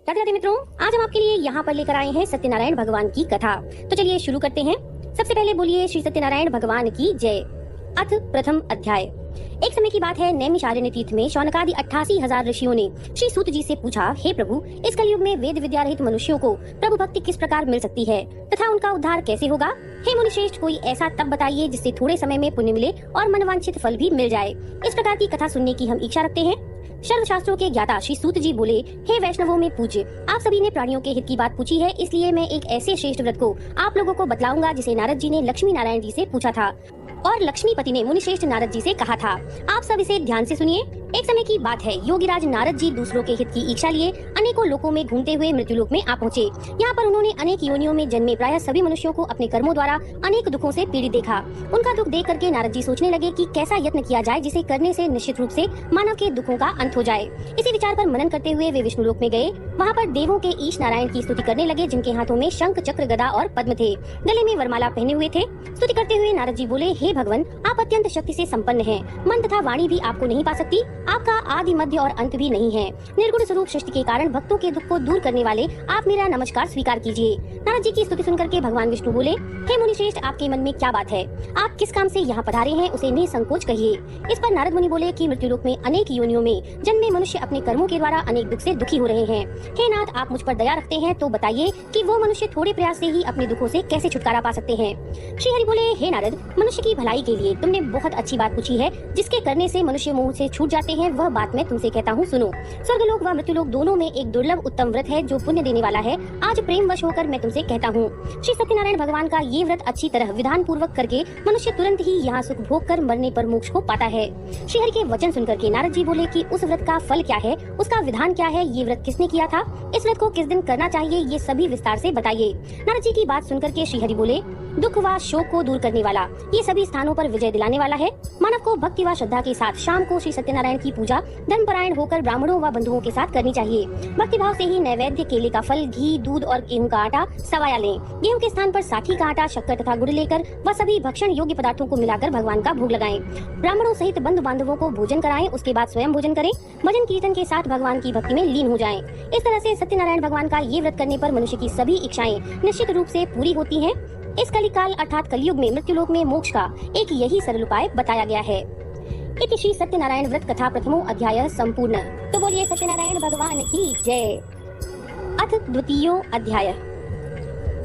राधे राधे मित्रों, आज हम आपके लिए यहाँ पर लेकर आए हैं सत्यनारायण भगवान की कथा। तो चलिए शुरू करते हैं। सबसे पहले बोलिए श्री सत्यनारायण भगवान की जय। अथ प्रथम अध्याय। एक समय की बात है, नैमिषारण्य तीर्थ में शौनकादि 88,000 ऋषियों ने श्री सूत जी से पूछा, हे प्रभु, इस कलयुग में वेद विद्या रहित मनुष्यों को प्रभु भक्ति किस प्रकार मिल सकती है तथा उनका उद्धार कैसे होगा? हे मुनिश्रेष्ठ, कोई ऐसा तप बताइए जिससे थोड़े समय में पुण्य मिले और मनवांछित फल भी मिल जाए। इस प्रकार की कथा सुनने की हम इच्छा रखते हैं। शर्व शास्त्रों के ज्ञाता श्री सूत जी बोले, हे वैष्णवों में पूज्य, आप सभी ने प्राणियों के हित की बात पूछी है, इसलिए मैं एक ऐसे श्रेष्ठ व्रत को आप लोगों को बतलाऊंगा जिसे नारद जी ने लक्ष्मी नारायण जी से पूछा था और लक्ष्मीपति ने मुनिश्रेष्ठ नारद जी से कहा था। आप सब इसे ध्यान से सुनिए। एक समय की बात है, योगीराज नारद जी दूसरों के हित की इच्छा लिए अनेकों लोकों में घूमते हुए मृत्युलोक में आ पहुँचे। यहाँ पर उन्होंने अनेक योनियों में जन्मे प्रायः सभी मनुष्यों को अपने कर्मों द्वारा अनेक दुखों से पीड़ित देखा। उनका दुख देख करके नारद जी सोचने लगे कि कैसा यत्न किया जाए जिसे करने से निश्चित रूप से मानव के दुखों का अंत हो जाए। इसी विचार पर मनन करते हुए वे विष्णुलोक में गए। वहाँ पर देवों के ईश नारायण की स्तुति करने लगे, जिनके हाथों में शंख चक्र गदा और पद्म थे, गले में वरमाला पहने हुए थे। स्तुति करते हुए नारद जी बोले, हे भगवान, आप अत्यंत शक्ति से संपन्न हैं। मन तथा वाणी भी आपको नहीं पा सकती। आपका आदि मध्य और अंत भी नहीं है। निर्गुण स्वरूप सृष्टि के कारण भक्तों के दुख को दूर करने वाले आप मेरा नमस्कार स्वीकार कीजिए। नारद जी की स्तुति सुनकर के भगवान विष्णु बोले, हे मुनिश्रेष्ठ, आपके मन में क्या बात है? आप किस काम से यहाँ पधारे हैं उसे निसंकोच कहिए। इस पर नारद मुनि बोले कि मृत्युलोक में अनेक योनियों में जन्मे मनुष्य अपने कर्मों के द्वारा अनेक दुख से दुखी हो रहे हैं। हे नाथ, आप मुझ पर दया रखते हैं तो बताइए कि वो मनुष्य थोड़े प्रयास से ही अपने दुखों से कैसे छुटकारा पा सकते हैं। श्री हरि बोले, हे नारद, मनुष्य की भलाई के लिए तुमने बहुत अच्छी बात पूछी है। जिसके करने से मनुष्य मोह से छूट जाते हैं, वह बात मैं तुमसे कहता हूँ, सुनो। स्वर्गलोक व मृत्युलोक दोनों में एक दुर्लभ उत्तम व्रत है जो पुण्य देने वाला है। आज प्रेम वश होकर मैं तुमसे कहता हूँ। श्री सत्यनारायण भगवान का ये व्रत अच्छी तरह विधान पूर्वक करके मनुष्य तुरंत ही यहाँ सुख भोग कर मरने पर मोक्ष को पाता है। श्री हरि के वचन सुनकर के नारद जी बोले कि उस व्रत का फल क्या है, उसका विधान क्या है, ये व्रत किसने किया था, इस व्रत को किस दिन करना चाहिए, ये सभी विस्तार से बताइए। नारद जी की बात सुनकर के श्री हरि बोले, दुख व शोक को दूर करने वाला, ये सभी स्थानों पर विजय दिलाने वाला है। मानव को भक्ति व श्रद्धा के साथ शाम को श्री सत्यनारायण की पूजा धर्मपरायण होकर ब्राह्मणों व बंधुओं के साथ करनी चाहिए। भक्ति भाव से ही नैवेद्य केले का फल, घी, दूध और गेहूं का आटा सवाया लें। गेहूं के स्थान पर साखी का आटा, शक्कर तथा गुड़ लेकर वह सभी भक्षण योग्य पदार्थों को मिलाकर भगवान का भोग लगाएं। ब्राह्मणों सहित बंधु बांधवों को भोजन कराएं, उसके बाद स्वयं भोजन करें। भजन कीर्तन के साथ भगवान की भक्ति में लीन हो जाएं। इस तरह से सत्यनारायण भगवान का ये व्रत करने पर मनुष्य की सभी इच्छाएं निश्चित रूप से पूरी होती हैं। इस कलिकाल अर्थात कलयुग में मृत्युलोक में मोक्ष का एक यही सरल उपाय बताया गया है। इति श्री सत्यनारायण व्रत कथा प्रथमो अध्याय संपूर्ण। तो बोलिए सत्यनारायण भगवान की जय। अथ द्वितीयो अध्याय।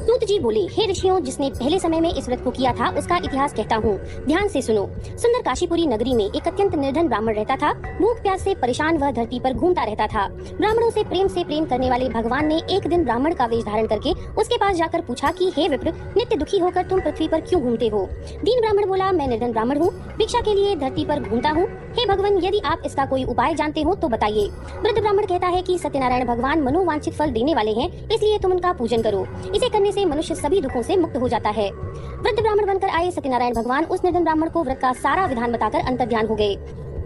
सूत जी बोले, हे ऋषियों, जिसने पहले समय में इस व्रत को किया था उसका इतिहास कहता हूँ, ध्यान से सुनो। सुंदर काशीपुरी नगरी में एक अत्यंत निर्धन ब्राह्मण रहता था। भूख प्यास से परेशान वह धरती पर घूमता रहता था। ब्राह्मणों से प्रेम करने वाले भगवान ने एक दिन ब्राह्मण का वेश धारण करके उसके पास जाकर पूछा कि हे विप्र, नित्य दुखी होकर तुम पृथ्वी पर क्यों घूमते हो? दीन ब्राह्मण बोला, मैं निर्धन ब्राह्मण हूँ, भिक्षा के लिए धरती पर घूमता हूँ। हे भगवान, यदि आप इसका कोई उपाय जानते हो तो बताइए। वृद्ध ब्राह्मण कहता है कि सत्यनारायण भगवान मनोवांछित फल देने वाले हैं, इसलिए तुम उनका पूजन करो। इसे करने से मनुष्य सभी दुखों से मुक्त हो जाता है। वृद्ध ब्राह्मण बनकर आए सत्यनारायण भगवान उस निर्धन ब्राह्मण को व्रत का सारा विधान बताकर अंतर्ध्यान हो गए।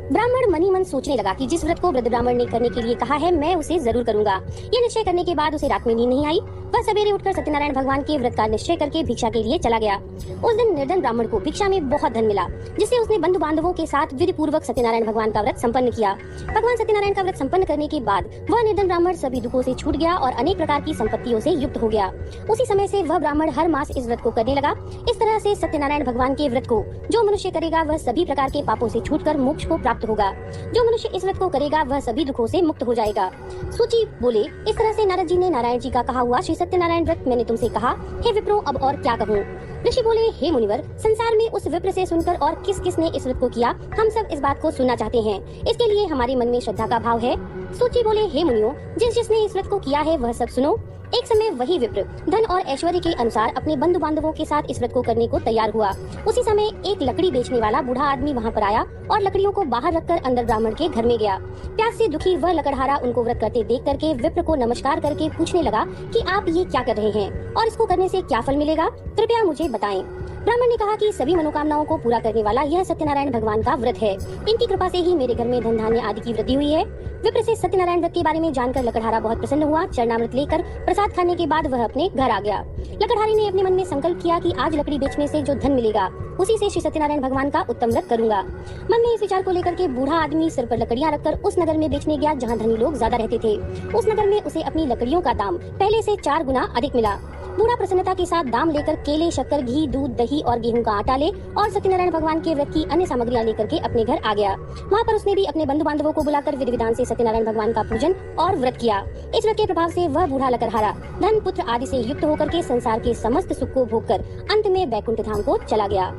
ब्राह्मण मनी मन सोचने लगा कि जिस व्रत को वृद्ध ब्राह्मण ने करने के लिए कहा है, मैं उसे जरूर करूंगा। ये निश्चय करने के बाद उसे रात में नींद नहीं आई। वह सवेरे उठकर सत्यनारायण भगवान के व्रत का निश्चय करके भिक्षा के लिए चला गया। उस दिन निर्धन ब्राह्मण को भिक्षा में बहुत धन मिला, जिससे उसने बंधु बांधवों के साथ विधि पूर्वक सत्यनारायण भगवान का व्रत संपन्न किया। भगवान सत्यनारायण का व्रत संपन्न करने के बाद वह निर्धन ब्राह्मण सभी दुखों से छूट गया और अनेक प्रकार की संपत्तियों से युक्त हो गया। उसी समय से वह ब्राह्मण हर मास इस व्रत को करने लगा। इस तरह से सत्यनारायण भगवान के व्रत को जो मनुष्य करेगा वह सभी प्रकार के पापों से छूटकर मोक्ष को प्राप्त होगा। जो मनुष्य इस व्रत को करेगा वह सभी दुखों से मुक्त हो जाएगा। सूची बोले, इस तरह से नारद जी ने नारायण जी का कहा हुआ श्री सत्यनारायण व्रत मैंने तुमसे कहा। हे विप्रो, अब और क्या कहूँ? ऋषि बोले, हे मुनिवर, संसार में उस विप्र से सुनकर और किस किस ने इस व्रत को किया, हम सब इस बात को सुनना चाहते हैं। इसके लिए हमारे मन में श्रद्धा का भाव है। सूची बोले, हे मुनियों, जिसने इस व्रत को किया है वह सब सुनो। एक समय वही विप्र धन और ऐश्वर्य के अनुसार अपने बंधु बांधवों के साथ इस व्रत को करने को तैयार हुआ। उसी समय एक लकड़ी बेचने वाला बूढ़ा आदमी वहाँ पर आया और लकड़ियों को बाहर रखकर अंदर ब्राह्मण के घर में गया। प्यास से दुखी वह लकड़हारा उनको व्रत करते देख करके विप्र को नमस्कार करके पूछने लगा कि आप ये क्या कर रहे हैं और इसको करने से क्या फल मिलेगा, कृपया मुझे बताएं। ब्राह्मण ने कहा कि सभी मनोकामनाओं को पूरा करने वाला यह सत्यनारायण भगवान का व्रत है। इनकी कृपा से ही मेरे घर में धन धान्य आदि की वृद्धि हुई है। विप्र से सत्यनारायण व्रत के बारे में जानकर लकड़हारा बहुत प्रसन्न हुआ। चरणामृत लेकर प्रसाद खाने के बाद वह अपने घर आ गया। लकड़हारे ने अपने मन में संकल्प किया कि आज लकड़ी बेचने से जो धन मिलेगा उसी से श्री सत्यनारायण भगवान का उत्तम व्रत करूंगा। मन में इस विचार को लेकर के बूढ़ा आदमी सिर पर लकड़ियां रखकर उस नगर में बेचने गया जहां धनी लोग ज्यादा रहते थे। उस नगर में उसे अपनी लकड़ियों का दाम पहले से 4 गुना अधिक मिला। बूढ़ा प्रसन्नता के साथ दाम लेकर केले, शक्कर, घी, दूध, दही और गेहूं का आटा ले और सत्यनारायण भगवान के व्रत की अन्य सामग्रियां लेकर के अपने घर आ गया। वहां पर उसने भी अपने बंधु बांधवों को बुलाकर विधि विधान से सत्यनारायण भगवान का पूजन और व्रत किया। इस व्रत के प्रभाव से वह बूढ़ा लकड़हारा धन, पुत्र आदि से युक्त होकर के संसार के समस्त सुख को भोग कर अंत में बैकुंठ धाम को चला गया।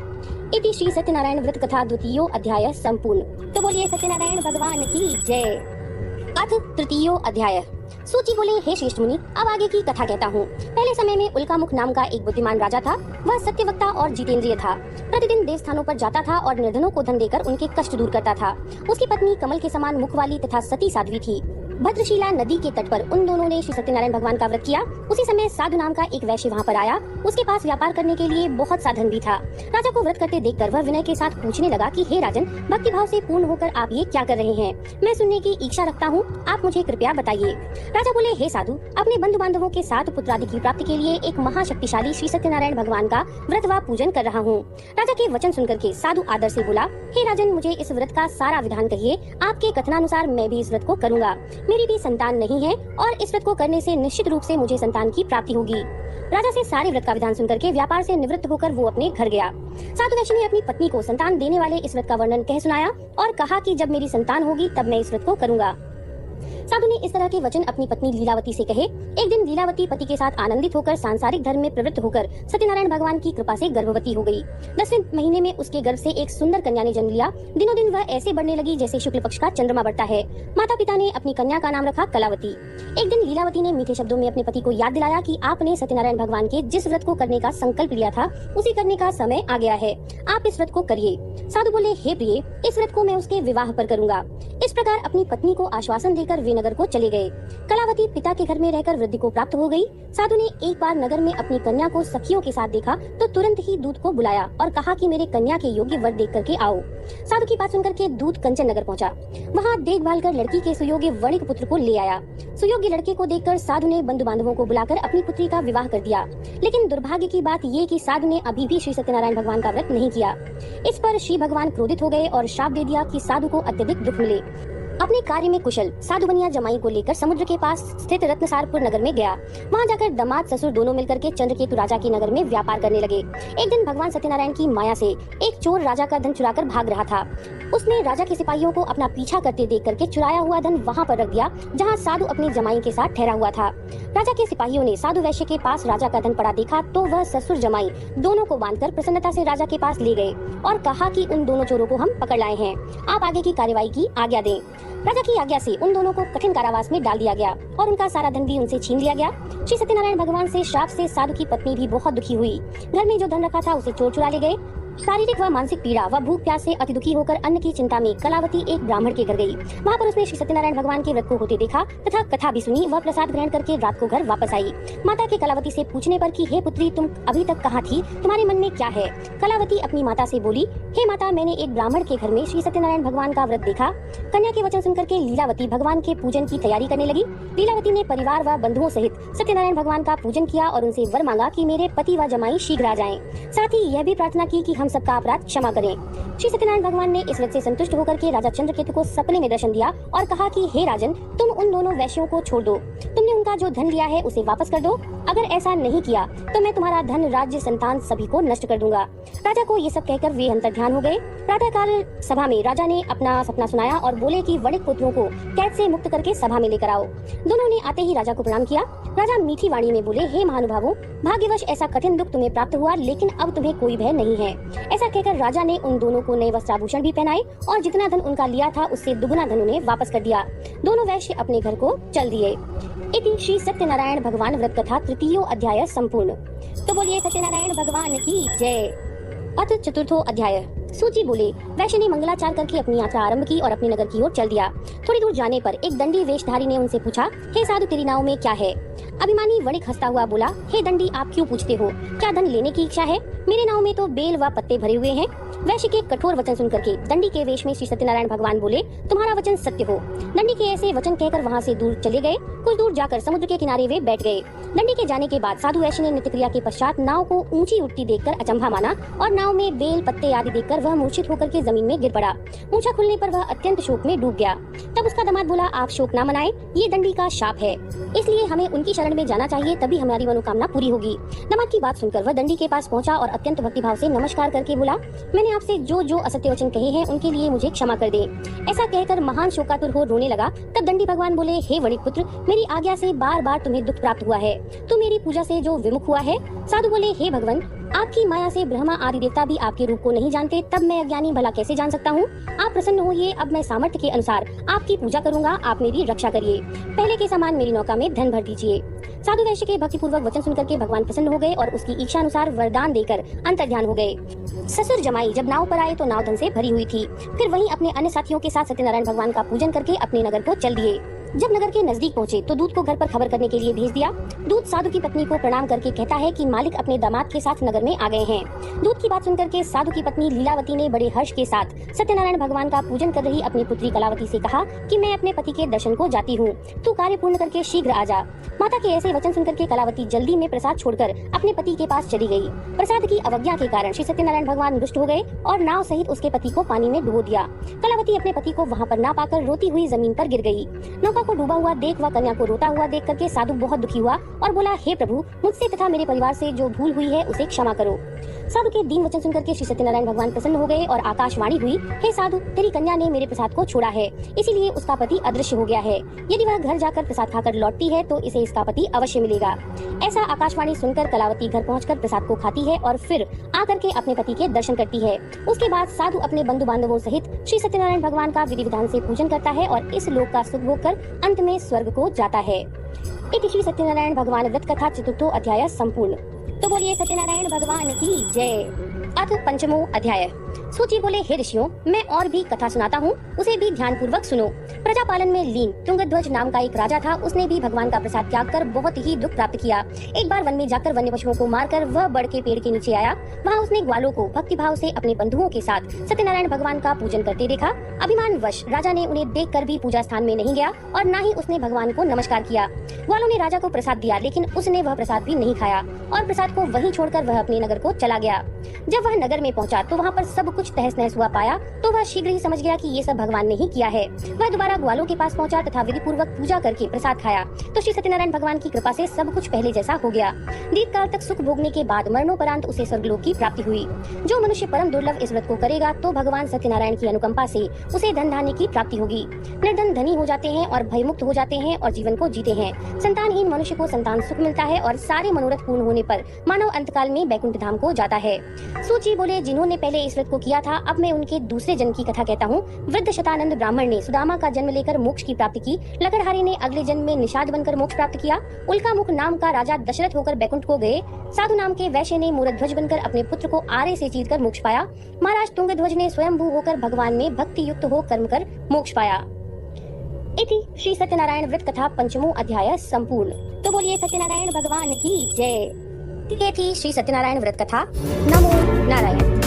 इति श्री सत्यनारायण व्रत कथा 2 अध्याय संपूर्ण। तो बोलिए सत्यनारायण भगवान की जय। अथ 3 अध्याय। सूची बोले, हे श्रेष्ठ मुनि, अब आगे की कथा कहता हूँ। पहले समय में उल्कामुख नाम का एक बुद्धिमान राजा था। वह सत्यवक्ता और जितेंद्रिय था। प्रतिदिन देवस्थानों पर जाता था और निर्धनों को धन देकर उनके कष्ट दूर करता था। उसकी पत्नी कमल के समान मुख वाली तथा सती साध्वी थी। भद्रशिला नदी के तट पर उन दोनों ने श्री सत्यनारायण भगवान का व्रत किया। उसी समय साधु नाम का एक वैश्य वहाँ पर आया। उसके पास व्यापार करने के लिए बहुत सा धन भी था। राजा को व्रत करते देखकर वह विनय के साथ पूछने लगा कि हे राजन, भक्ति भाव से पूर्ण होकर आप ये क्या कर रहे हैं? मैं सुनने की इच्छा रखता हूँ, आप मुझे कृपया बताइए। राजा बोले, हे साधु, अपने बंधु बांधवों के साथ पुत्रादि की प्राप्ति के लिए एक महाशक्तिशाली श्री सत्यनारायण भगवान का व्रत व पूजन कर रहा हूँ। राजा के वचन सुनकर के साधु आदर से बोला, हे राजन, मुझे इस व्रत का सारा विधान कहिए। आपके कथनानुसार मैं भी इस व्रत को करूँगा। मेरी भी संतान नहीं है और इस व्रत को करने से निश्चित रूप से मुझे संतान की प्राप्ति होगी। राजा से सारे व्रत का विधान सुनकर के व्यापार से निवृत्त होकर वो अपने घर गया। साधु वैश्य ने अपनी पत्नी को संतान देने वाले इस व्रत का वर्णन कह सुनाया और कहा कि जब मेरी संतान होगी तब मैं इस व्रत को करूंगा। साधु ने इस तरह के वचन अपनी पत्नी लीलावती से कहे। एक दिन लीलावती पति के साथ आनंदित होकर सांसारिक धर्म में प्रवृत्त होकर सत्यनारायण भगवान की कृपा से गर्भवती हो गई। 10वें महीने में उसके गर्भ से एक सुंदर कन्या ने जन्म लिया। दिनों दिन वह ऐसे बढ़ने लगी जैसे शुक्ल पक्ष का चंद्रमा बढ़ता है। माता पिता ने अपनी कन्या का नाम रखा कलावती। एक दिन लीलावती ने मीठे शब्दों में अपने पति को याद दिलाया कि आपने सत्यनारायण भगवान के जिस व्रत को करने का संकल्प लिया था उसी करने का समय आ गया है। आप इस व्रत को करिए। साधु बोले, हे प्रिय, इस व्रत को मैं उसके विवाह पर करूंगा। इस प्रकार अपनी पत्नी को आश्वासन देकर वे नगर को चले गए। कलावती पिता के घर में रहकर वृद्धि को प्राप्त हो गई। साधु ने एक बार नगर में अपनी कन्या को सखियों के साथ देखा तो तुरंत ही दूत को बुलाया और कहा कि मेरे कन्या के योग्य वर देख करके आओ। साधु की बात सुनकर के दूत कंचन नगर पहुंचा। वहां देखभाल कर लड़की के सुयोग्य वणिक पुत्र को ले आया। सुयोग्य लड़के को देखकर साधु ने बंधु बांधवों को बुलाकर अपनी पुत्री का विवाह कर दिया। लेकिन दुर्भाग्य की बात ये कि साधु ने अभी भी श्री सत्यनारायण भगवान का व्रत नहीं किया। इस पर श्री भगवान क्रोधित हो गए और श्राप दे दिया कि साधु को अत्यधिक दुख मिले। अपने कार्य में कुशल साधु बनिया जमाई को लेकर समुद्र के पास स्थित रत्नसारपुर नगर में गया। वहां जाकर दामाद ससुर दोनों मिलकर के चंद्रकेतु राजा के नगर में व्यापार करने लगे। एक दिन भगवान सत्यनारायण की माया से एक चोर राजा का धन चुराकर भाग रहा था। उसने राजा के सिपाहियों को अपना पीछा करते देख करके चुराया हुआ धन वहां पर रख दिया जहां साधु अपने जमाई के साथ ठहरा हुआ था। राजा के सिपाहियों ने साधु वैश्य के पास राजा का धन पड़ा देखा तो वह ससुर जमाई दोनों को बांधकर प्रसन्नता से राजा के पास ले गए और कहा कि उन दोनों चोरों को हम पकड़ लाए हैं, आप आगे की कार्यवाही की आज्ञा दें। राजा की आज्ञा से उन दोनों को कठिन कारावास में डाल दिया गया और उनका सारा धन भी उनसे छीन लिया गया। श्री सत्यनारायण भगवान से श्राप से साधु की पत्नी भी बहुत दुखी हुई। घर में जो धन रखा था उसे चोर चुरा ले गए। शारीरिक व मानसिक पीड़ा व भूख प्यास से अति दुखी होकर अन्न की चिंता में कलावती एक ब्राह्मण के घर गई। वहाँ पर उसने श्री सत्यनारायण भगवान के व्रत को होते देखा तथा कथा भी सुनी व प्रसाद ग्रहण करके रात को घर वापस आई। माता के कलावती से पूछने पर कि हे पुत्री, तुम अभी तक कहाँ थी, तुम्हारे मन में क्या है? कलावती अपनी माता से बोली, हे माता, मैंने एक ब्राह्मण के घर में श्री सत्यनारायण भगवान का व्रत देखा। कन्या के वचन सुनकर के लीलावती भगवान के पूजन की तैयारी करने लगी। लीलावती ने परिवार व बंधुओं सहित सत्यनारायण भगवान का पूजन किया और उनसे वर मांगा कि मेरे पति व जमाई शीघ्र आ जाएं। साथ ही यह भी प्रार्थना की कि हम सबका अपराध क्षमा करें। श्री सत्यनारायण भगवान ने इस व्रत से संतुष्ट होकर के राजा चंद्रकेतु को सपने में दर्शन दिया और कहा कि हे राजन, तुम उन दोनों वैश्यों को छोड़ दो। तुमने उनका जो धन लिया है उसे वापस कर दो। अगर ऐसा नहीं किया तो मैं तुम्हारा धन, राज्य, संतान सभी को नष्ट कर दूंगा। राजा को ये सब कहकर वे अंतर्ध्यान हो गए। प्रातःकाल सभा में राजा ने अपना सपना सुनाया और बोले कि वणिक पुत्रों को कैद से मुक्त करके सभा में लेकर आओ। दोनों ने आते ही राजा को प्रणाम किया। राजा मीठी वाणी में बोले, हे महानुभावों, भाग्यवश ऐसा कठिन दुख तुम्हें प्राप्त हुआ, लेकिन अब तुम्हें कोई भय नहीं है। ऐसा कहकर राजा ने उन दोनों को नए वस्त्राभूषण भी पहनाए और जितना धन उनका लिया था उससे दुगुना धन उन्हें वापस कर दिया। दोनों वैश्य अपने घर को चल दिए। इति श्री सत्यनारायण भगवान व्रत कथा 3 अध्याय संपूर्ण। तो बोलिए सत्यनारायण भगवान की जय। अथ 4 अध्याय। सूची बोले। वैश्य ने मंगलाचार करके अपनी यात्रा आरंभ की और अपने नगर की ओर चल दिया। थोड़ी दूर जाने पर एक दंडी वेशधारी ने उनसे पूछा, हे साधु, तेरी नाव में क्या है? अभिमानी वणिक हंसता हुआ बोला, हे दंडी, आप क्यों पूछते हो? क्या धन लेने की इच्छा है? मेरे नाव में तो बेल व पत्ते भरे हुए हैं। वैश्य के कठोर वचन सुनकर के दंडी के वेश में श्री सत्यनारायण भगवान बोले, तुम्हारा वचन सत्य हो। दंडी के ऐसे वचन कहकर वहाँ से दूर चले गए। कुछ दूर जाकर समुद्र के किनारे वे बैठ गए। दंडी के जाने के बाद साधु वैश्य ने नित्य क्रिया के पश्चात नाव को ऊंची उठती देखकर अचंभा माना और नाव में बेल पत्ते आदि देखकर वह मूर्छित होकर के जमीन में गिर पड़ा। मूछा खुलने पर वह अत्यंत शोक में डूब गया। तब उसका दामाद बोला, आप शोक न मनाएं, ये दंडी का शाप है, इसलिए हमें उनकी शरण में जाना चाहिए, तभी हमारी मनोकामना पूरी होगी। दामाद की बात सुनकर वह दंडी के पास पहुंचा और अत्यंत भक्तिभाव से नमस्कार करके बोला, मैंने आपसे जो जो असत्य वचन कहे हैं उनके लिए मुझे क्षमा कर दे। ऐसा कहकर महान शोकातुर हो रोने लगा। तब दंडी भगवान बोले, हे वणिक पुत्र, मेरी आज्ञा से बार बार तुम्हें दुख प्राप्त हुआ है, तो मेरी पूजा से जो विमुख हुआ है। साधु बोले, हे भगवान, आपकी माया से ब्रह्मा आदि देवता भी आपके रूप को नहीं जानते, तब मैं अज्ञानी भला कैसे जान सकता हूँ? आप प्रसन्न होइए, अब मैं सामर्थ्य के अनुसार आपकी पूजा करूंगा, आप मेरी रक्षा करिए। पहले के समान मेरी नौका में धन भर दीजिए। साधु वैश्य के भक्तिपूर्वक वचन सुनकर के भगवान प्रसन्न हो गए और उसकी इच्छा अनुसार वरदान देकर अंतर्ध्यान हो गए। ससुर जमाई जब नाव पर आए तो नाव धन से भरी हुई थी। फिर वहीं अपने अन्य साथियों के साथ सत्यनारायण भगवान का पूजन करके अपने नगर को चल दिए। जब नगर के नजदीक पहुंचे तो दूत को घर पर खबर करने के लिए भेज दिया। दूत साधु की पत्नी को प्रणाम करके कहता है कि मालिक अपने दामाद के साथ नगर में आ गए हैं। दूत की बात सुनकर के साधु की पत्नी लीलावती ने बड़े हर्ष के साथ सत्यनारायण भगवान का पूजन कर रही अपनी पुत्री कलावती से कहा कि मैं अपने पति के दर्शन को जाती हूँ, तू कार्य पूर्ण करके शीघ्र आ जा। माता के ऐसे वचन सुनकर के कलावती जल्दी में प्रसाद छोड़कर अपने पति के पास चली गई। प्रसाद की अवज्ञा के कारण श्री सत्यनारायण भगवान रुष्ट हो गए और नाव सहित उसके पति को पानी में डुबो दिया। कलावती अपने पति को वहाँ पर ना पाकर रोती हुई जमीन पर गिर गई। नौका को डूबा हुआ देख वह कन्या को रोता हुआ देख करके साधु बहुत दुखी हुआ और बोला, हे प्रभु, मुझसे तथा मेरे परिवार से जो भूल हुई है उसे क्षमा करो। साधु के दीन वचन सुनकर के श्री सत्यनारायण भगवान प्रसन्न हो गए और आकाशवाणी हुई, हे साधु, तेरी कन्या ने मेरे प्रसाद को छोड़ा है, इसीलिए उसका पति अदृश्य हो गया है। यदि वह घर जाकर प्रसाद खाकर लौटती है तो इसे इसका पति अवश्य मिलेगा। ऐसा आकाशवाणी सुनकर कलावती घर पहुंचकर प्रसाद को खाती है और फिर आकर के अपने पति के दर्शन करती है। उसके बाद साधु अपने बंधु बांधवों सहित श्री सत्यनारायण भगवान का विधि विधान से पूजन करता है और इस लोक का सुख भोग कर अंत में स्वर्ग को जाता है। इति श्री सत्यनारायण भगवान व्रत कथा चतुर्थो अध्याय संपूर्ण। तो बोलिए सत्यनारायण भगवान की जय। अथ पंचमो अध्याय। सूची बोले, हे ऋषियों, मैं और भी कथा सुनाता हूँ, उसे भी ध्यान पूर्वक सुनो। प्रजापालन में लीन तुंगध्वज नाम का एक राजा था। उसने भी भगवान का प्रसाद त्याग कर बहुत ही दुख प्राप्त किया। एक बार वन में जाकर वन्य पशुओं को मारकर वह बड़ के पेड़ के नीचे आया। वहाँ उसने ग्वालों को भक्तिभाव से अपने बंधुओं के साथ सत्यनारायण भगवान का पूजन करते देखा। अभिमान वश राजा ने उन्हें देख कर भी पूजा स्थान में नहीं गया और न ही उसने भगवान को नमस्कार किया। ग्वालों ने राजा को प्रसाद दिया, लेकिन उसने वह प्रसाद भी नहीं खाया और प्रसाद को वहीं छोड़कर वह अपने नगर को चला गया। जब वह नगर में पहुंचा तो वहाँ पर सब कुछ तहस नहस हुआ पाया तो वह शीघ्र ही समझ गया कि ये सब भगवान ने ही किया है। वह दोबारा ग्वालों के पास पहुंचा तथा विधि पूर्वक पूजा करके प्रसाद खाया तो श्री सत्यनारायण भगवान की कृपा से सब कुछ पहले जैसा हो गया। दीर्घ काल तक सुख भोगने के बाद मरणोपरांत उसे स्वर्गलोक की प्राप्ति हुई। जो मनुष्य परम दुर्लभ इस व्रत को करेगा तो भगवान सत्यनारायण की अनुकंपा से उसे धन धान्य की प्राप्ति होगी। निर्धन धनी हो जाते हैं और भयमुक्त हो जाते हैं और जीवन को जीते हैं। संतानहीन मनुष्य को संतान सुख मिलता है और सारे मनोरथ पूर्ण होने पर मानव अंतकाल में बैकुंठ धाम को जाता है। सूची बोले, जिन्होंने पहले इस व्रत को किया था, अब मैं उनके दूसरे जन्म की कथा कहता हूँ। वृद्ध शतानंद ब्राह्मण ने सुदामा का जन्म लेकर मोक्ष की प्राप्ति की। लकड़हारे ने अगले जन्म में निषाद बनकर मोक्ष प्राप्त किया। उल्कामुख नाम का राजा दशरथ होकर बैकुंठ को गए। साधु नाम के वैश्य ने मूरध्वज बनकर अपने पुत्र को आरे से चीरकर मोक्ष पाया। महाराज तुंगध्वज ने स्वयंभू होकर भगवान में भक्ति युक्त हो कर्म कर मोक्ष पाया। इति श्री सत्यनारायण व्रत कथा पंचमो अध्याय संपूर्ण। तो बोलिए सत्यनारायण भगवान की जय। ये थी श्री सत्यनारायण व्रत कथा। नमो नारायण।